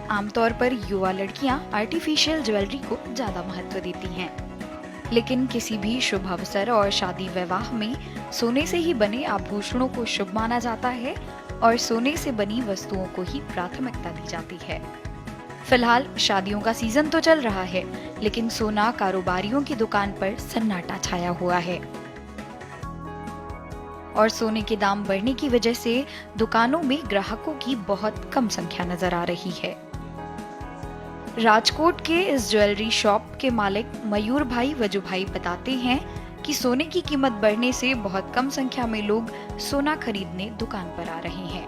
आमतौर पर युवा लड़कियां आर्टिफिशियल ज्वेलरी को ज्यादा महत्व देती हैं। लेकिन किसी भी शुभ अवसर और शादी विवाह में सोने से ही बने आभूषणों को शुभ माना जाता है और सोने से बनी वस्तुओं को ही प्राथमिकता दी जाती है। फिलहाल शादियों का सीजन तो चल रहा है, लेकिन सोना कारोबारियों की दुकान पर सन्नाटा छाया हुआ है और सोने के दाम बढ़ने की वजह से दुकानों में ग्राहकों की बहुत कम संख्या नजर आ रही है। राजकोट के इस ज्वेलरी शॉप के मालिक मयूर भाई वजू भाई बताते हैं कि सोने की कीमत बढ़ने से बहुत कम संख्या में लोग सोना खरीदने दुकान पर आ रहे हैं।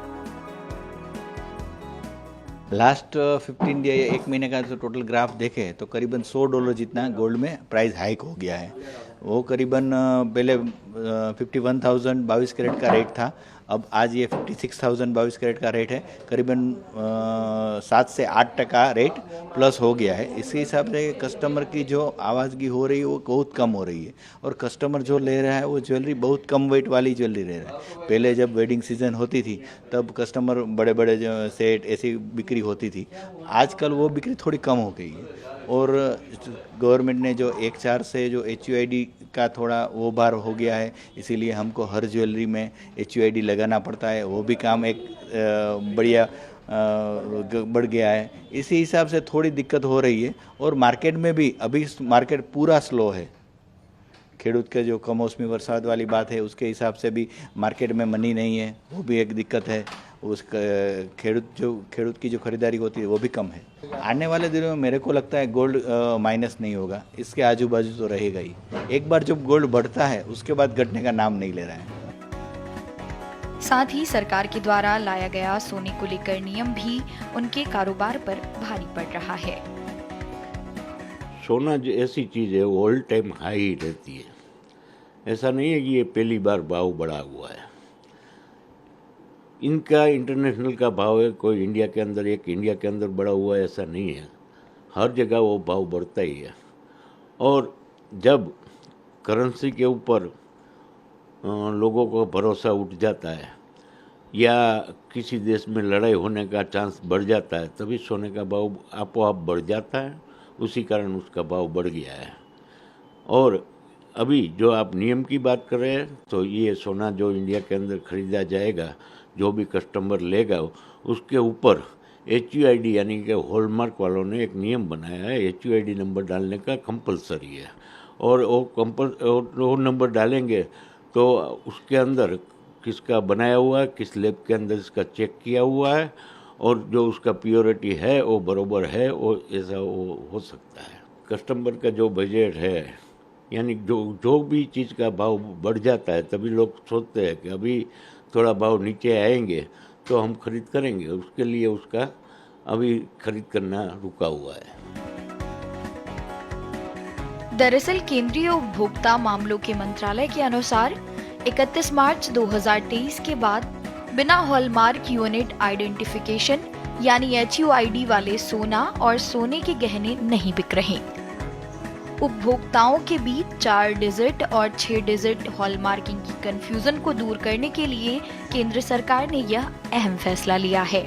लास्ट 15 डे या एक महीने का जो टोटल ग्राफ देखे तो करीबन $100 जितना गोल्ड में प्राइस हाइक हो गया है। वो करीबन पहले 51,000 22 कैरेट का रेट था, अब आज ये 56,000 22 कैरेट का रेट है। करीबन 7 से 8% रेट प्लस हो गया है। इसी हिसाब से कस्टमर की जो आवाज़गी हो रही है वो बहुत कम हो रही है और कस्टमर जो ले रहा है वो ज्वेलरी बहुत कम वेट वाली ज्वेलरी ले रहा है। पहले जब वेडिंग सीजन होती थी तब कस्टमर बड़े बड़े जो सेट ऐसी बिक्री होती थी, आजकल वो बिक्री थोड़ी कम हो गई है। और गवर्नमेंट ने जो 1/4 से जो HUID का थोड़ा वो बार हो गया है, इसीलिए हमको हर ज्वेलरी में HUID लगाना पड़ता है। वो भी काम एक बढ़िया बढ़ गया है। इसी हिसाब से थोड़ी दिक्कत हो रही है और मार्केट में भी अभी मार्केट पूरा स्लो है। खेडूत के जो कमौसमी बरसात वाली बात है उसके हिसाब से भी मार्केट में मनी नहीं है, वो भी एक दिक्कत है। उस खेडूत की जो खरीदारी होती है वो भी कम है। आने वाले दिनों में मेरे को लगता है गोल्ड माइनस नहीं होगा, इसके आजू बाजू तो रहेगा ही। एक बार जब गोल्ड बढ़ता है उसके बाद घटने का नाम नहीं ले रहा है। साथ ही सरकार के द्वारा लाया गया सोने को लेकर नियम भी उनके कारोबार पर भारी पड़ रहा है। सोना जो ऐसी चीज़ है वो ऑल टाइम हाई ही रहती है। ऐसा नहीं है कि ये पहली बार भाव बढ़ा हुआ है। इनका इंटरनेशनल का भाव है, कोई इंडिया के अंदर बढ़ा हुआ है ऐसा नहीं है। हर जगह वो भाव बढ़ता ही है। और जब करेंसी के ऊपर लोगों को भरोसा उठ जाता है या किसी देश में लड़ाई होने का चांस बढ़ जाता है तभी सोने का भाव आपो आप बढ़ जाता है। उसी कारण उसका भाव बढ़ गया है। और अभी जो आप नियम की बात कर रहे हैं तो ये सोना जो इंडिया के अंदर खरीदा जाएगा, जो भी कस्टमर लेगा उसके ऊपर HUID यानी कि हॉलमार्क वालों ने एक नियम बनाया है। HUID नंबर डालने का कंपलसरी है और वो नंबर डालेंगे तो उसके अंदर किसका बनाया हुआ है, किस लैब के अंदर इसका चेक किया हुआ है और जो उसका प्योरिटी है वो बरोबर है, वो ऐसा वो हो सकता है। कस्टमर का जो बजट है यानी जो भी चीज़ का भाव बढ़ जाता है तभी लोग सोचते हैं कि अभी थोड़ा भाव नीचे आएंगे तो हम खरीद करेंगे, उसके लिए उसका अभी खरीद करना रुका हुआ है। दरअसल केंद्रीय उपभोक्ता मामलों के मंत्रालय के अनुसार 31 मार्च 2023 के बाद बिना हॉलमार्क यूनिट आइडेंटिफिकेशन यानी HUID वाले सोना और सोने के गहने नहीं बिक रहे। उपभोक्ताओं के बीच 4 डिजिट और 6 डिजिट हॉलमार्किंग की कंफ्यूजन को दूर करने के लिए केंद्र सरकार ने यह अहम फैसला लिया है।